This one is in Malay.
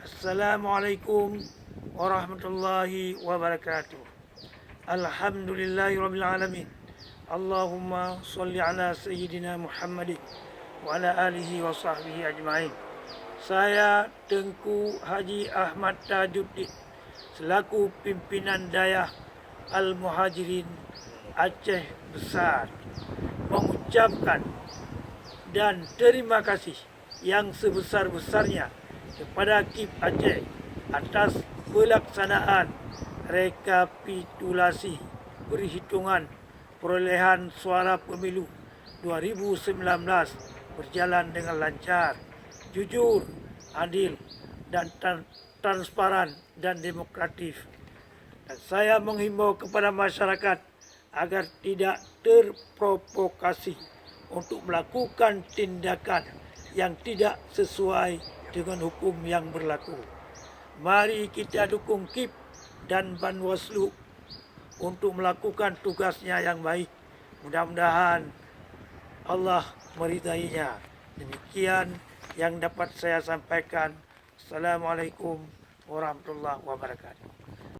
Assalamualaikum warahmatullahi wabarakatuh. Alhamdulillahirabbil alamin. Allahumma shalli ala sayyidina Muhammadin wa ala alihi wa sahbihi ajma'in. Saya Tengku Haji Ahmad Tajuddin selaku pimpinan Dayah Al-Muhajirin Aceh Besar mengucapkan dan terima kasih yang sebesar-besarnya kepada KIP Aceh atas pelaksanaan rekapitulasi perhitungan perolehan suara pemilu 2019 berjalan dengan lancar, jujur, adil dan transparan dan demokratif. Dan saya menghimbau kepada masyarakat agar tidak terprovokasi untuk melakukan tindakan yang tidak sesuai dengan hukum yang berlaku. Mari kita dukung KIP dan Banwaslu untuk melakukan tugasnya yang baik. Mudah-mudahan Allah meridainya. Demikian yang dapat saya sampaikan. Assalamualaikum warahmatullahi wabarakatuh.